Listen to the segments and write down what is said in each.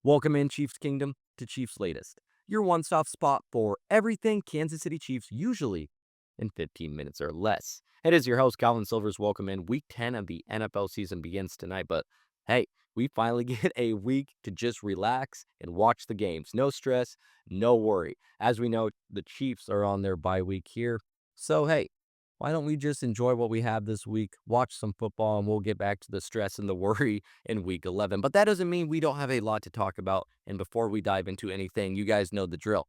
Welcome in, Chiefs Kingdom, to Cheifs Latest, your one-stop spot for everything Kansas City Chiefs, usually in 15 minutes or less. It is your host, Calvin Silvers. Welcome in. Week 10 of the NFL season begins tonight, but hey, we finally get a week to just relax and watch the games. No stress, no worry. As we know, the Chiefs are on their bye week here, so hey, why don't we just enjoy what we have this week, watch some football, and we'll get back to the stress and the worry in week 11. But that doesn't mean we don't have a lot to talk about. And before we dive into anything, you guys know the drill.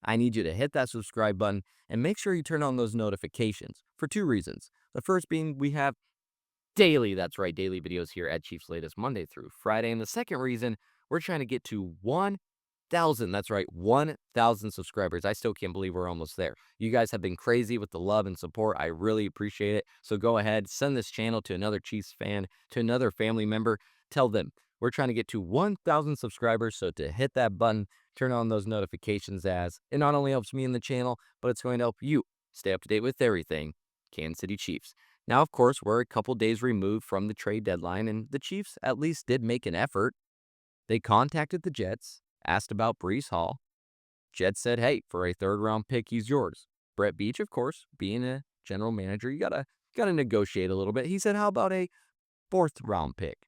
I need you to hit that subscribe button and make sure you turn on those notifications for two reasons. The first being we have daily, that's right, daily videos here at Chiefs Latest Monday through Friday. And the second reason, we're trying to get to 1,000, that's right, 1,000 subscribers. I still can't believe we're almost there. You guys have been crazy with the love and support. I really appreciate it. So go ahead, send this channel to another Chiefs fan, to another family member. Tell them we're trying to get to 1,000 subscribers. So to hit that button, turn on those notifications, as it not only helps me in the channel, but it's going to help you stay up to date with everything Kansas City Chiefs. Now, of course, we're a couple days removed from the trade deadline, and the Chiefs at least did make an effort. They contacted the Jets, asked about Breece Hall. Jets said, hey, for a third-round pick, he's yours. Brett Beach, of course, being a general manager, you gotta negotiate a little bit. He said, how about a fourth-round pick?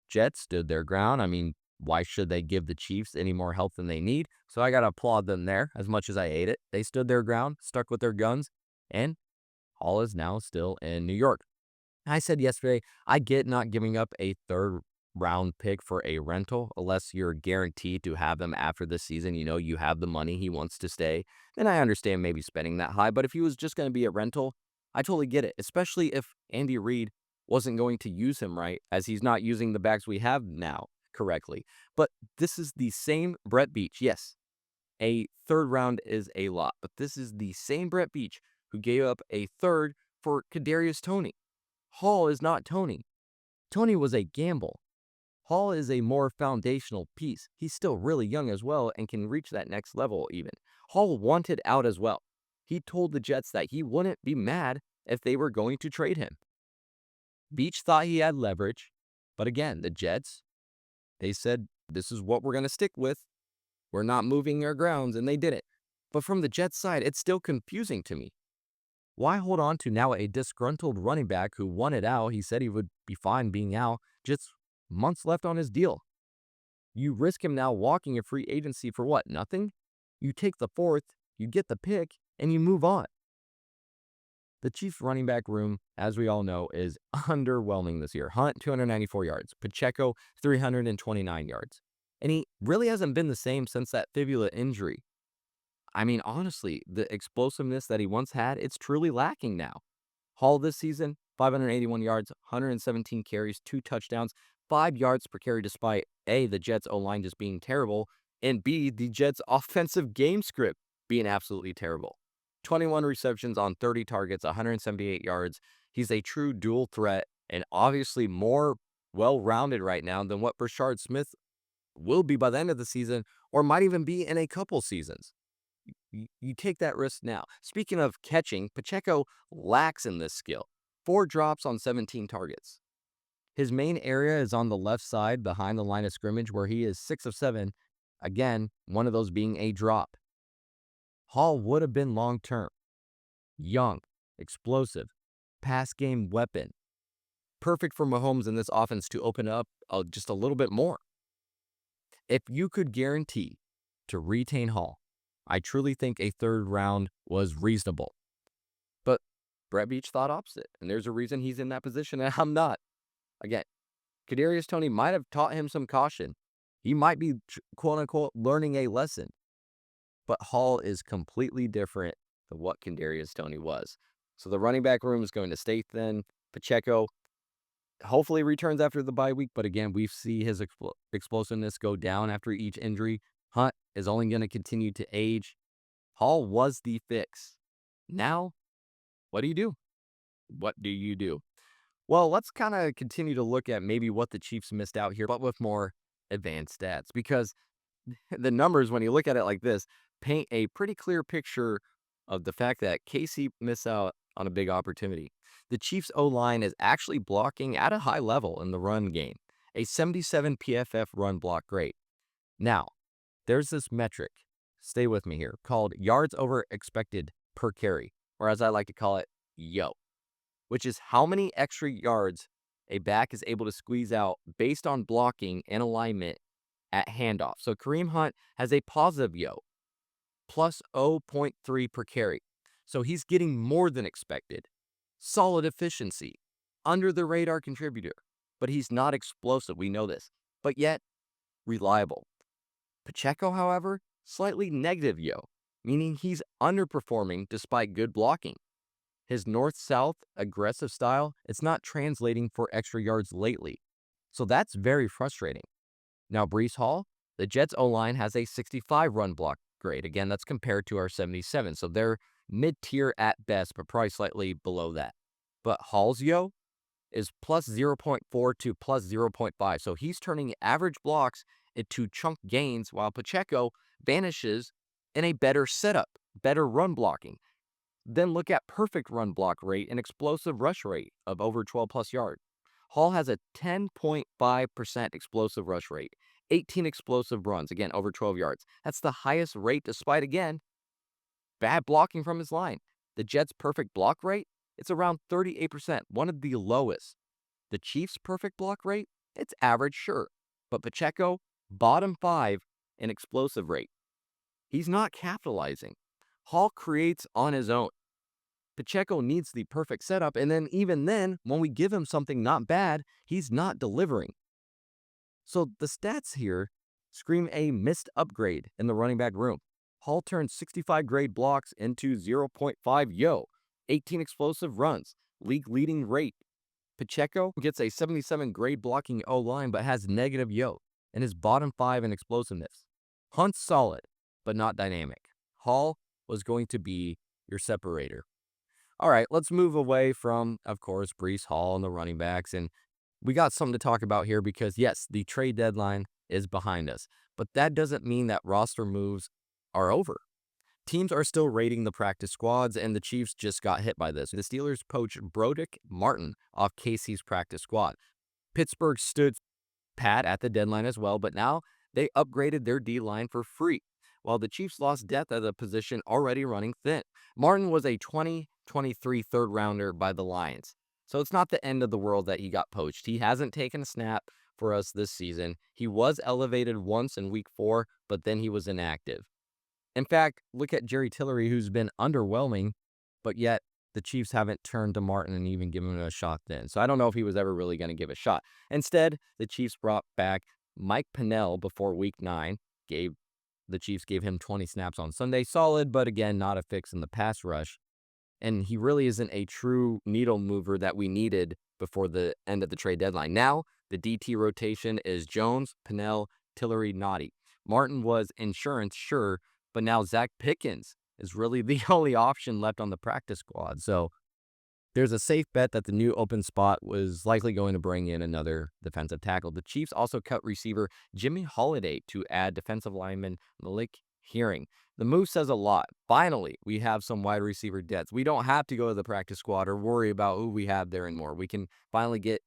Jets stood their ground. I mean, why should they give the Chiefs any more help than they need? So I gotta applaud them there, as much as I hate it. They stood their ground, stuck with their guns, and Hall is now still in New York. I said yesterday, I get not giving up a third round pick for a rental unless you're guaranteed to have them after the season. You know, you have the money, he wants to stay. Then I understand maybe spending that high. But if he was just going to be a rental, I totally get it, especially if Andy Reid wasn't going to use him right, as he's not using the backs we have now correctly. But this is the same Brett Beach. Yes, a third round is a lot, but this is the same Brett Beach who gave up a third for Kadarius Toney. Hall is not Toney. Toney was a gamble. Hall is a more foundational piece. He's still really young as well and can reach that next level even. Hall wanted out as well. He told the Jets that he wouldn't be mad if they were going to trade him. Beach thought he had leverage, but again, the Jets, they said, this is what we're going to stick with. We're not moving our grounds, and they did it. But from the Jets side, it's still confusing to me. Why hold on to now a disgruntled running back who wanted out? He said he would be fine being out, just months left on his deal. You risk him now walking a free agency for what? Nothing? You take the fourth, you get the pick, and you move on. The Chiefs running back room, as we all know, is underwhelming this year. Hunt, 294 yards. Pacheco, 329 yards. And he really hasn't been the same since that fibula injury. I mean, honestly, the explosiveness that he once had, it's truly lacking now. Hall this season, 581 yards, 117 carries, 2 touchdowns, 5 yards per carry, despite A, the Jets' O-line just being terrible, and B, the Jets' offensive game script being absolutely terrible. 21 receptions on 30 targets, 178 yards. He's a true dual threat and obviously more well-rounded right now than what Brashard Smith will be by the end of the season, or might even be in a couple seasons. You take that risk now. Speaking of catching, Pacheco lacks in this skill. 4 drops on 17 targets. His main area is on the left side behind the line of scrimmage, where he is 6 of 7. Again, one of those being a drop. Hall would have been long-term. Young, explosive, pass game weapon. Perfect for Mahomes in this offense to open up just a little bit more. If you could guarantee to retain Hall, I truly think a third round was reasonable. But Brett Beach thought opposite, and there's a reason he's in that position, and I'm not. Again, Kadarius Toney might have taught him some caution. He might be, quote-unquote, learning a lesson. But Hall is completely different than what Kadarius Toney was. So the running back room is going to stay thin. Pacheco hopefully returns after the bye week, but again, we see his explosiveness go down after each injury. Hunt is only going to continue to age. Hall was the fix. Now, what do you do? What do you do? Well, let's kind of continue to look at maybe what the Chiefs missed out here, but with more advanced stats, because the numbers, when you look at it like this, paint a pretty clear picture of the fact that KC missed out on a big opportunity. The Chiefs' O-line is actually blocking at a high level in the run game, a 77 PFF run block grade. Now, there's this metric, stay with me here, called yards over expected per carry, or as I like to call it, YO, which is how many extra yards a back is able to squeeze out based on blocking and alignment at handoff. So Kareem Hunt has a positive YO, plus 0.3 per carry. So he's getting more than expected. Solid efficiency, under the radar contributor, but he's not explosive. We know this, but yet reliable. Pacheco, however, slightly negative YO, meaning he's underperforming despite good blocking. His north-south aggressive style, it's not translating for extra yards lately. So that's very frustrating. Now, Breece Hall, the Jets O-line has a 65 run block grade. Again, that's compared to our 77. So they're mid-tier at best, but probably slightly below that. But Hall's YO is plus 0.4 to plus 0.5. So he's turning average blocks into chunk gains, while Pacheco vanishes in a better setup, better run blocking. Then look at perfect run block rate and explosive rush rate of over 12 plus yards. Hall has a 10.5% explosive rush rate, 18 explosive runs, again, over 12 yards. That's the highest rate despite, again, bad blocking from his line. The Jets' perfect block rate, it's around 38%, one of the lowest. The Chiefs' perfect block rate, it's average, sure, but Pacheco, bottom 5 in explosive rate. He's not capitalizing. Hall creates on his own. Pacheco needs the perfect setup, and then even then, when we give him something not bad, he's not delivering. So the stats here scream a missed upgrade in the running back room. Hall turned 65 grade blocks into 0.5 YO, 18 explosive runs, league leading rate. Pacheco gets a 77 grade blocking O-line but has negative YO and is bottom 5 in explosiveness. Hunt's solid, but not dynamic. Hall was going to be your separator. All right, let's move away from, of course, Breece Hall and the running backs. And we got something to talk about here because, yes, the trade deadline is behind us. But that doesn't mean that roster moves are over. Teams are still rating the practice squads, and the Chiefs just got hit by this. The Steelers poached Broderick Martin off KC's practice squad. Pittsburgh stood pat at the deadline as well, but now they upgraded their D-line for free, while the Chiefs lost depth at a position already running thin. Martin was a 2023 third-rounder by the Lions, so it's not the end of the world that he got poached. He hasn't taken a snap for us this season. He was elevated once in Week 4, but then he was inactive. In fact, look at Jerry Tillery, who's been underwhelming, but yet the Chiefs haven't turned to Martin and even given him a shot then. So I don't know if he was ever really going to give a shot. Instead, the Chiefs brought back Mike Pennell before Week 9. The Chiefs gave him 20 snaps on Sunday. Solid, but again, not a fix in the pass rush. And he really isn't a true needle mover that we needed before the end of the trade deadline. Now, the DT rotation is Jones, Pennell, Tillery, Naughty. Martin was insurance, sure, but now Zach Pickens is really the only option left on the practice squad. So there's a safe bet that the new open spot was likely going to bring in another defensive tackle. The Chiefs also cut receiver Jimmy Holiday to add defensive lineman Malik Hearing. The move says a lot. Finally, we have some wide receiver depth. We don't have to go to the practice squad or worry about who we have there anymore. We can finally get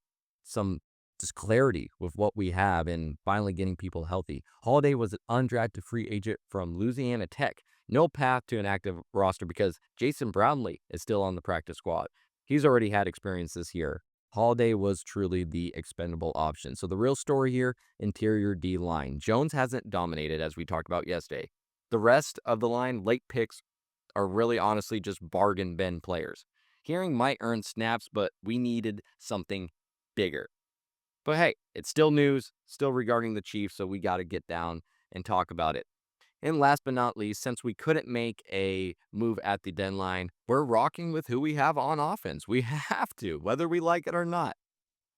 some just clarity with what we have and finally getting people healthy. Holiday was an undrafted free agent from Louisiana Tech. No path to an active roster because Jason Brownlee is still on the practice squad. He's already had experience this year. Holiday was truly the expendable option. So the real story here, interior D-line. Jones hasn't dominated, as we talked about yesterday. The rest of the line, late picks, are really honestly just bargain bin players. Hearing might earn snaps, but we needed something bigger. But hey, it's still news, still regarding the Chiefs, so we got to get down and talk about it. And last but not least, since we couldn't make a move at the deadline, we're rocking with who we have on offense. We have to, whether we like it or not.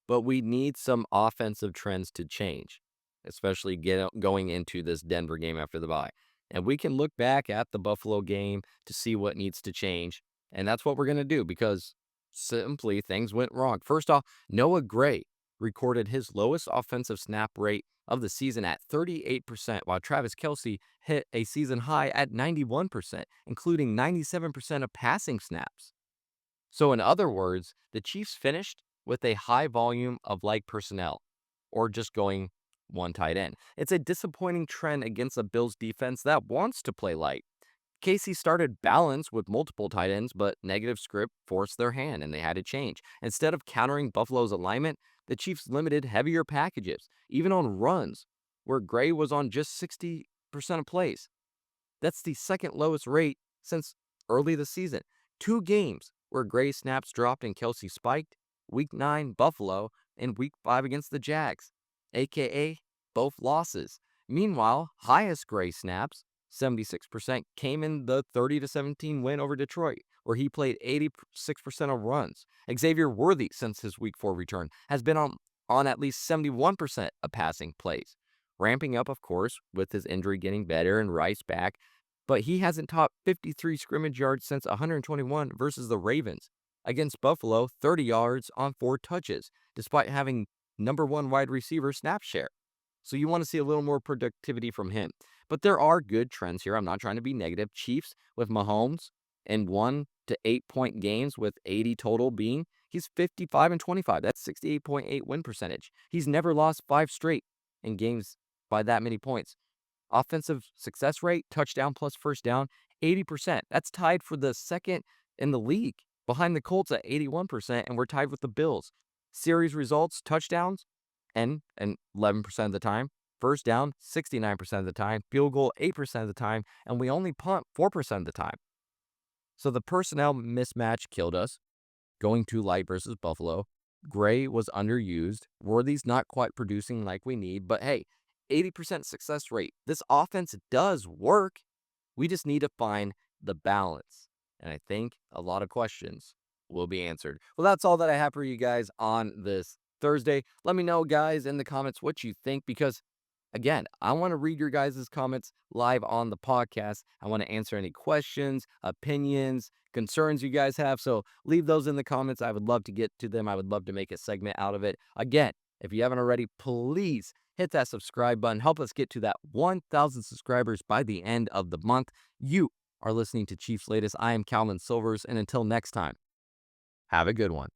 But we need some offensive trends to change, especially going into this Denver game after the bye. And we can look back at the Buffalo game to see what needs to change. And that's what we're going to do because simply things went wrong. First off, Noah Gray recorded his lowest offensive snap rate of the season at 38%, while Travis Kelce hit a season high at 91%, including 97% of passing snaps. So in other words, the Chiefs finished with a high volume of like personnel, or just going one tight end. It's a disappointing trend against a Bills defense that wants to play light. Casey started balance with multiple tight ends, but negative script forced their hand and they had to change. Instead of countering Buffalo's alignment, the Chiefs limited heavier packages, even on runs, where Gray was on just 60% of plays. That's the second lowest rate since early this season. 2 games where Gray snaps dropped and Kelsey spiked. Week 9, Buffalo, and Week 5 against the Jags, aka both losses. Meanwhile, highest Gray snaps, 76%, came in the 30-17 win over Detroit, where he played 86% of runs. Xavier Worthy, since his Week 4 return, has been on at least 71% of passing plays. Ramping up, of course, with his injury getting better and Rice back, but he hasn't topped 53 scrimmage yards since 121 versus the Ravens. Against Buffalo, 30 yards on 4 touches, despite having number 1 wide receiver snap share. So you want to see a little more productivity from him. But there are good trends here. I'm not trying to be negative. Chiefs with Mahomes in 1 to 8 point games with 80 total being, he's 55-25. That's 68.8 win percentage. He's never lost 5 straight in games by that many points. Offensive success rate, touchdown plus first down, 80%. That's tied for the second in the league, behind the Colts at 81%, and we're tied with the Bills. Series results, touchdowns, and 11% of the time. First down, 69% of the time. Field goal, 8% of the time. And we only punt 4% of the time. So the personnel mismatch killed us. Going too light versus Buffalo. Gray was underused. Worthy's not quite producing like we need. But hey, 80% success rate. This offense does work. We just need to find the balance. And I think a lot of questions will be answered. Well, that's all that I have for you guys on this Thursday. Let me know, guys, in the comments what you think, because again, I want to read your guys' comments live on the podcast. I want to answer any questions, opinions, concerns you guys have. So leave those in the comments. I would love to get to them. I would love to make a segment out of it. Again, if you haven't already, please hit that subscribe button. Help us get to that 1,000 subscribers by the end of the month. You are listening to Cheifs Latest. I am Calvin Silvers, and until next time, have a good one.